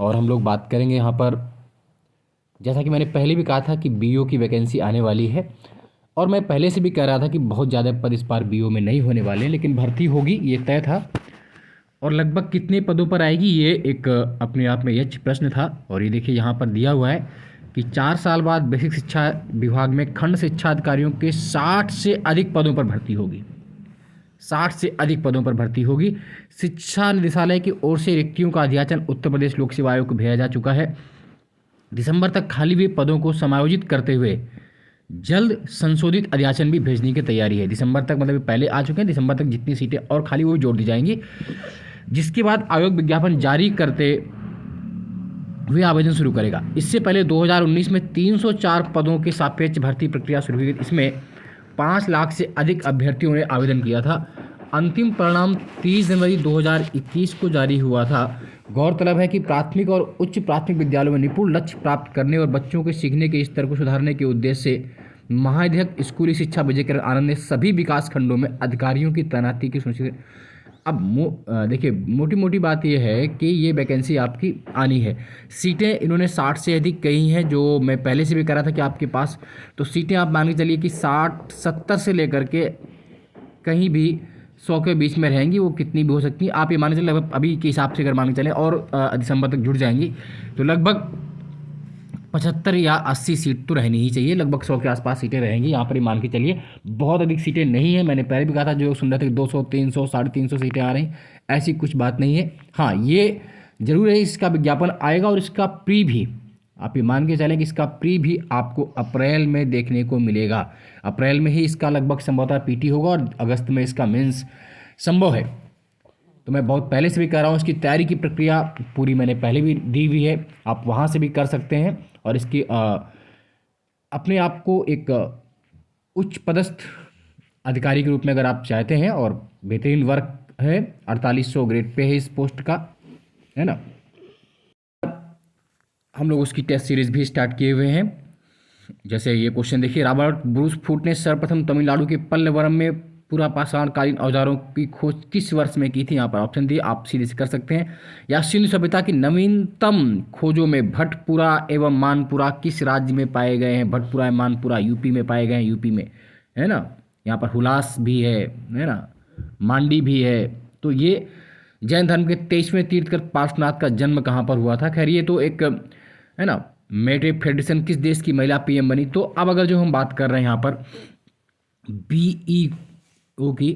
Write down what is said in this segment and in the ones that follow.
और हम लोग बात करेंगे यहाँ पर, जैसा कि मैंने पहले भी कहा था कि बीओ की वैकेंसी आने वाली है, और मैं पहले से भी कह रहा था कि बहुत ज़्यादा पद इस बार बीओ में नहीं होने वाले हैं, लेकिन भर्ती होगी ये तय था। और लगभग कितने पदों पर आएगी ये एक अपने आप में यह प्रश्न था। और ये देखिए यहाँ पर दिया हुआ है कि 4 साल बाद बेसिक शिक्षा विभाग में खंड शिक्षा अधिकारियों के 60 से अधिक पदों पर भर्ती होगी। 60 से अधिक पदों पर भर्ती होगी। शिक्षा निदेशालय की ओर से रिक्तियों का अध्याचन उत्तर प्रदेश लोक सेवा आयोग को भेजा जा चुका है। दिसंबर तक खाली हुए पदों को समायोजित करते हुए जल्द संशोधित अध्याचन भी भेजने की तैयारी है। दिसंबर तक मतलब पहले आ चुके हैं, दिसंबर तक जितनी सीटें और खाली वो भी जोड़ दी जाएंगी, जिसके बाद आयोग विज्ञापन जारी करते हुए आवेदन शुरू करेगा। इससे पहले 2019 में 304 पदों के सापेक्ष भर्ती प्रक्रिया शुरू हुई। इसमें 5 लाख से अधिक अभ्यर्थियों ने आवेदन किया था। अंतिम परिणाम 30 जनवरी 2021 को जारी हुआ था। गौरतलब है कि प्राथमिक और उच्च प्राथमिक विद्यालयों में निपुण लक्ष्य प्राप्त करने और बच्चों के सीखने के स्तर को सुधारने के उद्देश्य से महानिदेशक स्कूली शिक्षा विजय किरण आनंद ने सभी विकास खंडों में अधिकारियों की तैनाती की सुनिश्चित। अब देखिए, मोटी मोटी बात यह है कि ये वैकेंसी आपकी आनी है। सीटें इन्होंने 60 से अधिक कही हैं, जो मैं पहले से भी कह रहा था कि आपके पास तो सीटें आप मान के चलिए कि 60 70 से लेकर के कहीं भी 100 के बीच में रहेंगी। वो कितनी भी हो सकती हैं, आप ये मान के चलें लगभग अभी के हिसाब से अगर मान के चलें और दिसंबर तक जुड़ जाएंगी तो लगभग 75 या 80 सीट तो रहनी ही चाहिए। लगभग 100 के आसपास सीटें रहेंगी यहाँ पर ही मान के चलिए। बहुत अधिक सीटें नहीं है, मैंने पहले भी कहा था, जो सुन रहे थे कि 200 300 350 सीटें आ रही, ऐसी कुछ बात नहीं है। हाँ, ये जरूर है इसका विज्ञापन आएगा और इसका प्री भी आप ये मान के चलें कि इसका प्री भी आपको अप्रैल में देखने को मिलेगा। अप्रैल में ही इसका लगभग संभवतः पीटी होगा और अगस्त में इसका मेंस संभव है। तो मैं बहुत पहले से भी कह रहा हूँ, इसकी तैयारी की प्रक्रिया पूरी मैंने पहले भी दी हुई है, आप वहाँ से भी कर सकते हैं। और इसकी अपने आप को एक उच्च पदस्थ अधिकारी के रूप में अगर आप चाहते हैं, और बेहतरीन वर्क है, 4800 ग्रेड पे है इस पोस्ट का, है ना। हम लोग उसकी टेस्ट सीरीज भी स्टार्ट किए हुए हैं। जैसे ये क्वेश्चन देखिए, रॉबर्ट ब्रूस फूट ने सर्वप्रथम तमिलनाडु के पल्लवरम में पूरा पाषाणकालीन औजारों की खोज किस वर्ष में की थी। यहाँ पर ऑप्शन दिए, आप सीधे से कर सकते हैं। या सिंधु सभ्यता की नवीनतम खोजों में भटपुरा एवं मानपुरा किस राज्य में पाए गए हैं। भटपुरा एवं मानपुरा यूपी में पाए गए हैं, यूपी में, है ना। यहाँ पर हुलास भी है ना, मांडी भी है। तो ये जैन धर्म के 23वें तीर्थकर पार्श्वनाथ का जन्म कहाँ पर हुआ था। खैर ये तो एक है ना। मेटे फेडरेशन किस देश की महिला पीएम बनी। तो अब अगर जो हम बात कर रहे हैं यहाँ पर बीईओ की,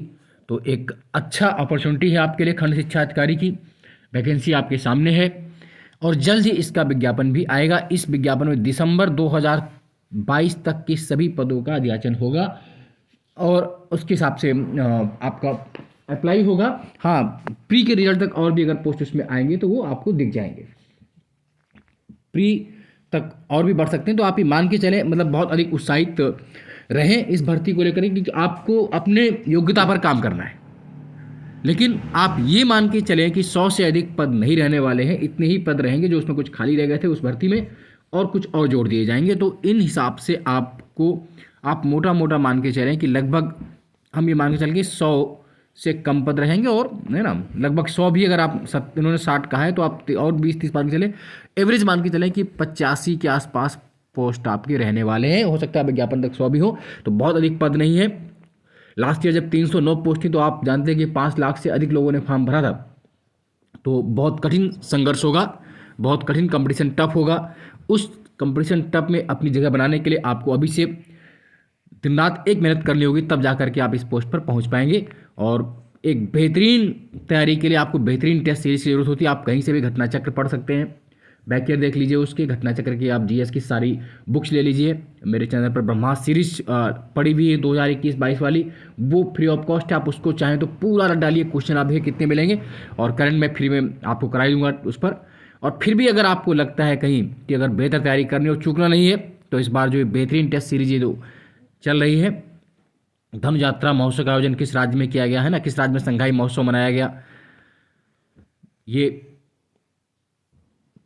तो एक अच्छा अपॉर्चुनिटी है आपके लिए। खंड शिक्षा अधिकारी की वैकेंसी आपके सामने है और जल्द ही इसका विज्ञापन भी आएगा। इस विज्ञापन में दिसंबर 2022 तक के सभी पदों का अध्याचन होगा और उसके हिसाब से आपका अप्लाई होगा। हाँ, प्री के रिजल्ट तक और भी अगर पोस्ट उसमें आएंगे तो वो आपको दिख जाएंगे। प्री तक और भी बढ़ सकते हैं। तो आप ये मान के चलें, मतलब बहुत अधिक उत्साहित रहें इस भर्ती को लेकर, क्योंकि आपको अपने योग्यता पर काम करना है। लेकिन आप ये मान के चलें कि 100 से अधिक पद नहीं रहने वाले हैं, इतने ही पद रहेंगे जो उसमें कुछ खाली रह गए थे उस भर्ती में, और कुछ और जोड़ दिए जाएंगे। तो इन हिसाब से आप मोटा मोटा मान के चलें कि लगभग हम ये मान के चलें कि 100 से कम पद रहेंगे, और है ना लगभग 100 भी अगर आप इन्होंने 60 कहा है तो आप और 20-30 मान के चलें, एवरेज मान के चलें कि 85 के आसपास पोस्ट आपके रहने वाले हैं। हो सकता है विज्ञापन तक 100 भी हो, तो बहुत अधिक पद नहीं है। लास्ट ईयर जब 309 पोस्ट थी तो आप जानते हैं कि 5 लाख से अधिक लोगों ने फॉर्म भरा था। तो बहुत कठिन संघर्ष होगा, बहुत कठिन कंपटीशन, टफ होगा। उस कंपटीशन टफ में अपनी जगह बनाने के लिए आपको अभी से दिन रात एक मेहनत करनी होगी, तब जा करके आप इस पोस्ट पर पहुंच पाएंगे। और एक बेहतरीन तैयारी के लिए आपको बेहतरीन टेस्ट सीरीज की जरूरत होती है। आप कहीं से भी घटना चक्र पढ़ सकते हैं, बैक ईयर देख लीजिए उसके घटना चक्र की, आप जीएस की सारी बुक्स ले लीजिए। मेरे चैनल पर ब्रह्मास्त्र सीरीज पड़ी हुई है 2021-22 वाली, वो फ्री ऑफ कॉस्ट है। आप उसको चाहें तो पूरा रट डालिए, क्वेश्चन आप देखिए कितने मिलेंगे, और करंट मैं फ्री में आपको कराई दूंगा उस पर। और फिर भी अगर आपको लगता है कहीं कि अगर बेहतर तैयारी करनी और चूकना नहीं है, तो इस बार जो बेहतरीन टेस्ट सीरीज है जो चल रही है, धनु यात्रा महोत्सव का आयोजन किस राज्य में किया गया है ना, किस राज्य में संघाई महोत्सव मनाया गया, ये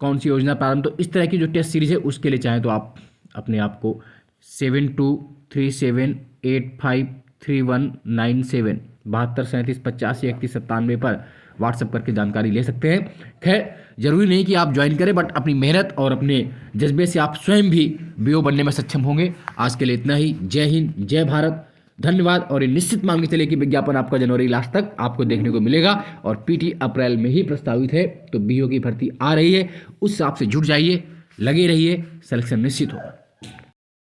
कौन सी योजना प्रारंभ, तो इस तरह की जो टेस्ट सीरीज है उसके लिए चाहें तो आप अपने आप को 7237853197 72 37 85 31 97 पर व्हाट्सअप करके जानकारी ले सकते हैं। खैर, ज़रूरी नहीं कि आप ज्वाइन करें, बट अपनी मेहनत और अपने जज्बे से आप स्वयं भी बीओ बनने में सक्षम होंगे। आज के लिए इतना ही। जय हिंद, जय भारत, धन्यवाद। और ये निश्चित मान के चलिए कि विज्ञापन आपका जनवरी लास्ट तक आपको देखने को मिलेगा और पीटी अप्रैल में ही प्रस्तावित है। तो बीओ की भर्ती आ रही है, उस हिसाब से जुट जाइए, लगे रहिए, सिलेक्शन निश्चित होगा।